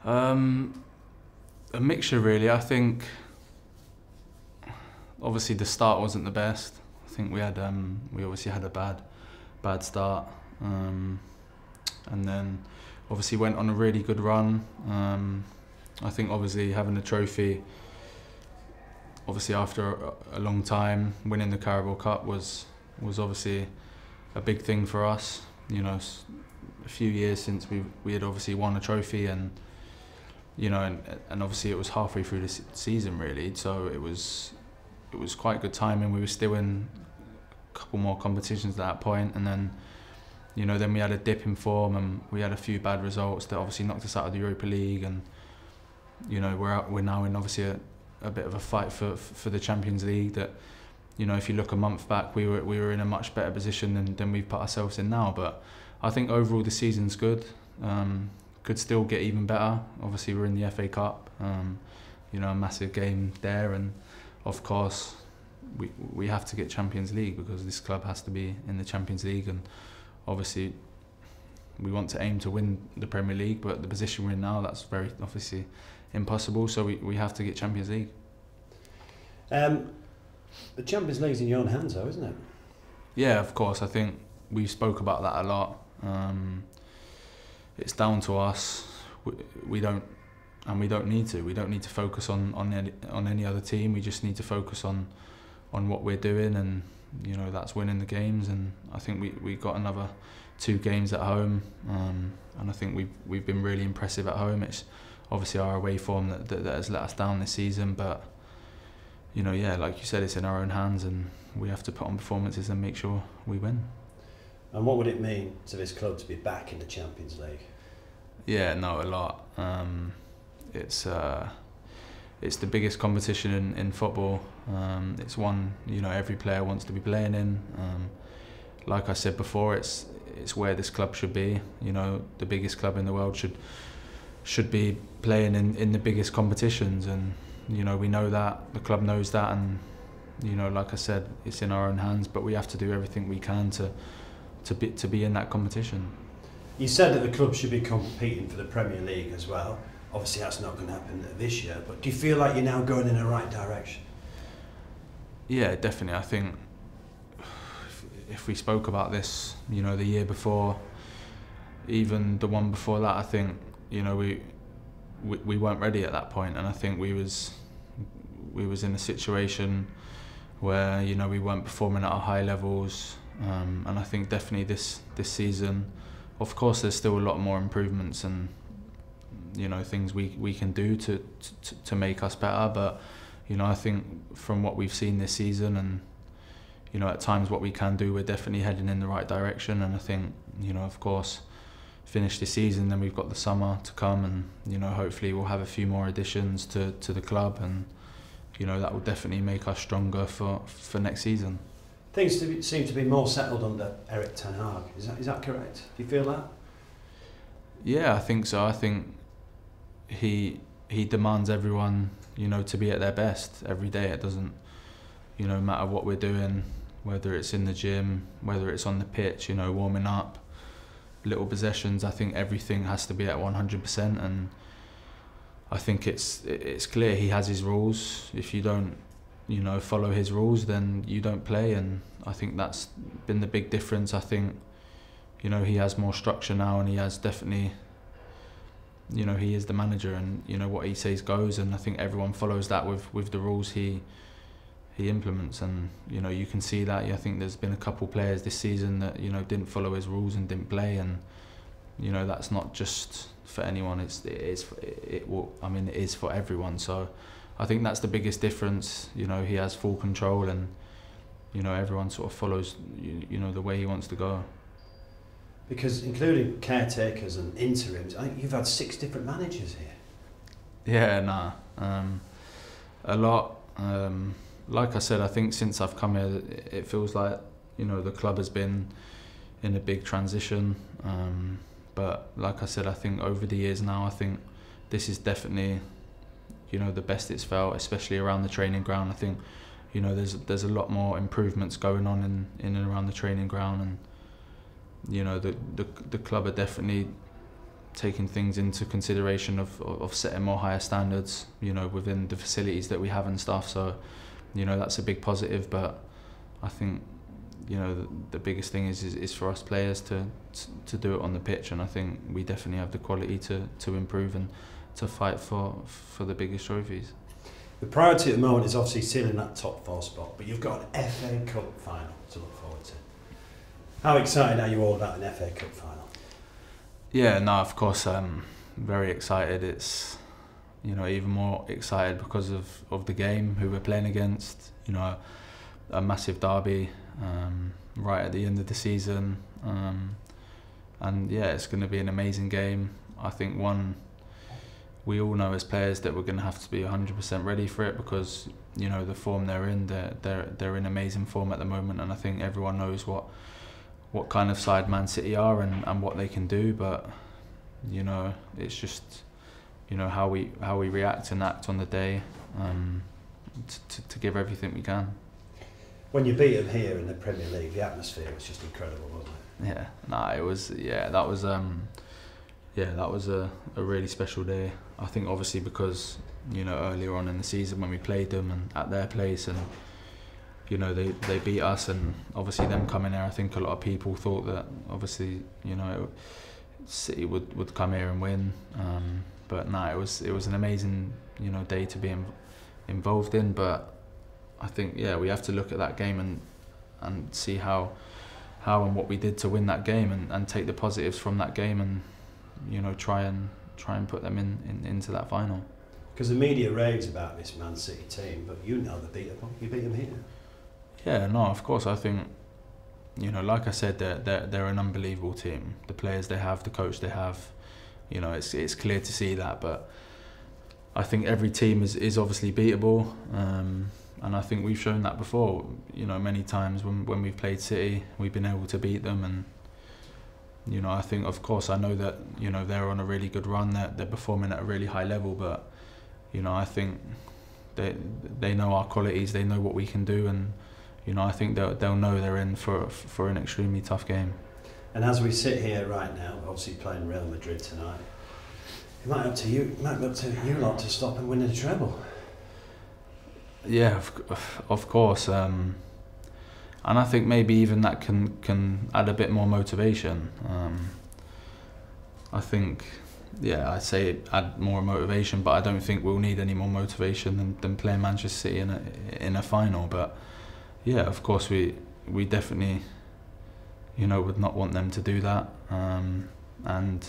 Um, a mixture really. I think obviously the start wasn't the best. I think we obviously had a bad start, and then obviously went on a really good run. I think obviously having a trophy, obviously after a long time, winning the Carabao Cup was obviously a big thing for us. You know, a few years since we had obviously won a trophy, and you know, and obviously it was halfway through the season really, so it was quite good timing. We were still in a couple more competitions at that point, and then you know, then we had a dip in form and we had a few bad results that obviously knocked us out of the Europa League, and you know, we're now in obviously a bit of a fight for the Champions League. That, you know, if you look a month back, we were in a much better position than we've put ourselves in now. But I think overall the season's good. Could still get even better. Obviously we're in the FA Cup, you know, a massive game there, and of course we have to get Champions League because this club has to be in the Champions League, and obviously we want to aim to win the Premier League, but the position we're in now, that's very obviously impossible, so we have to get Champions League. The Champions League's in your own hands though, isn't it? Yeah, of course. I think we spoke about that a lot. It's down to us. We don't need to. We don't need to focus on any other team. We just need to focus on what we're doing, and you know, that's winning the games. And I think we got another 2 games at home, and I think we've been really impressive at home. It's obviously our away form that has let us down this season, but you know, yeah, like you said, it's in our own hands, and we have to put on performances and make sure we win. And what would it mean to this club to be back in the Champions League? Yeah, no, a lot. It's the biggest competition in football. It's one, you know, every player wants to be playing in. Like I said before, it's where this club should be. You know, the biggest club in the world should be playing in the biggest competitions, and you know, we know that, the club knows that, and you know, like I said, it's in our own hands, but we have to do everything we can to be in that competition. You said that the club should be competing for the Premier League as well. Obviously that's not going to happen this year, but do you feel like you're now going in the right direction? Yeah, definitely. I think if we spoke about this, you know, the year before, even the one before that, I think, you know, we weren't ready at that point, and I think we was in a situation where, you know, we weren't performing at our high levels, and I think definitely this season, of course, there's still a lot more improvements and, you know, things we can do to make us better, but you know, I think from what we've seen this season, and you know, at times what we can do, we're definitely heading in the right direction. And I think, you know, of course, finish the season, then we've got the summer to come, and you know, hopefully we'll have a few more additions to the club, and you know, that will definitely make us stronger for next season. Things seem to be more settled under Erik ten Hag. Is that correct? Do you feel that? Yeah, I think so. I think he demands everyone, you know, to be at their best every day. It doesn't, you know, matter what we're doing, whether it's in the gym, whether it's on the pitch, you know, warming up, little possessions. I think everything has to be at 100%, and I think it's clear he has his rules. If you don't, you know, follow his rules, then you don't play, and I think that's been the big difference. I think, you know, he has more structure now, and he has definitely, you know, he is the manager, and you know, what he says goes, and I think everyone follows that with the rules he implements. And you know, you can see that. I think there's been a couple players this season that, you know, didn't follow his rules and didn't play, and you know, that's not just for anyone, it is for everyone. So I think that's the biggest difference. You know, he has full control, and you know, everyone sort of follows, you know, the way he wants to go. Because including caretakers and interims, I think you've had 6 different managers here. Yeah, a lot. Like I said, I think since I've come here, it feels like, you know, the club has been in a big transition. But like I said, I think over the years now, I think this is definitely, you know, the best it's felt, especially around the training ground. I think, you know, there's a lot more improvements going on in and around the training ground, and you know, the club are definitely taking things into consideration of setting more higher standards, you know, within the facilities that we have and stuff. So, you know, that's a big positive. But I think, you know, the biggest thing is for us players to do it on the pitch, and I think we definitely have the quality to improve and to fight for the biggest trophies. The priority at the moment is obviously sealing that top 4 spot, but you've got an FA Cup final to look forward to. How excited are you all about an FA Cup final? Yeah, no, of course, very excited. It's, you know, even more excited because of the game, who we're playing against. You know, a massive derby right at the end of the season, and yeah, it's going to be an amazing game. I think we all know as players that we're going to have to be 100% ready for it, because, you know, the form they're in, they're in amazing form at the moment, and I think everyone knows what kind of side Man City are and what they can do. But, you know, it's just, you know, how we react and act on the day, to give everything we can. When you beat them here in the Premier League, the atmosphere was just incredible, wasn't it? Yeah, nah, it was. Yeah, that was a really special day. I think obviously because, you know, earlier on in the season when we played them and at their place, and, you know, they beat us, and obviously them coming here, I think a lot of people thought that obviously, you know, City would come here and win. But nah, it was an amazing, you know, day to be involved in. But I think, yeah, we have to look at that game and see how and what we did to win that game, and take the positives from that game, and, you know, try and put them into that final. Because the media raves about this Man City team, but you know you beat them here. Yeah, no, of course. I think, you know, like I said, they're an unbelievable team. The players they have, the coach they have, you know, it's clear to see that. But I think every team is obviously beatable, and I think we've shown that before. You know, many times when we've played City, we've been able to beat them. And, you know, I think, of course, I know that, you know, they're on a really good run. They're performing at a really high level. But, you know, I think they know our qualities. They know what we can do, and, you know, I think they'll know they're in for an extremely tough game. And as we sit here right now, obviously playing Real Madrid tonight, it might be up to you lot to stop and win the treble. Yeah, of course. And I think maybe even that can add a bit more motivation. I think, yeah, I'd say add more motivation, but I don't think we'll need any more motivation than playing Manchester City in a final. But yeah, of course we definitely, you know, would not want them to do that. And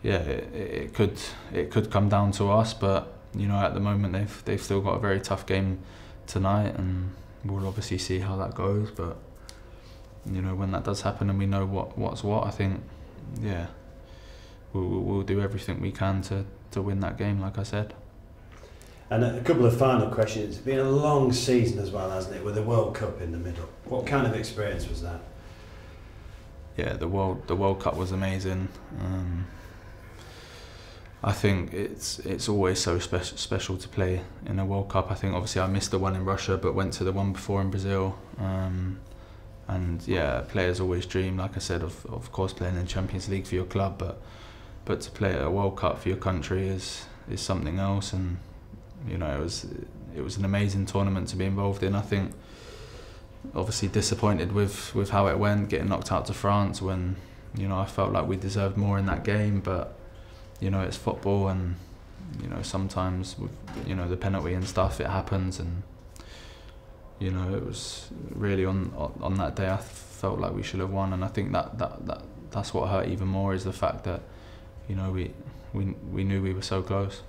yeah, it could come down to us, but, you know, at the moment they've still got a very tough game tonight, and we'll obviously see how that goes. But, you know, when that does happen and we know what's what, I think, yeah, we'll do everything we can to win that game, like I said. And a couple of final questions. It's been a long season as well, hasn't it, with the World Cup in the middle. What kind of experience was that? Yeah, the World Cup was amazing. I think it's always so special to play in a World Cup. I think obviously I missed the one in Russia, but went to the one before in Brazil. And yeah, players always dream, like I said, of course playing in the Champions League for your club, but to play at a World Cup for your country is something else. And, you know, it was an amazing tournament to be involved in. I think obviously disappointed with how it went, getting knocked out to France, when, you know, I felt like we deserved more in that game. But, you know, it's football, and, you know, sometimes with, you know, the penalty and stuff, it happens. And, you know, it was really on that day I felt like we should have won, and I think that's what hurt even more, is the fact that, you know, we knew we were so close.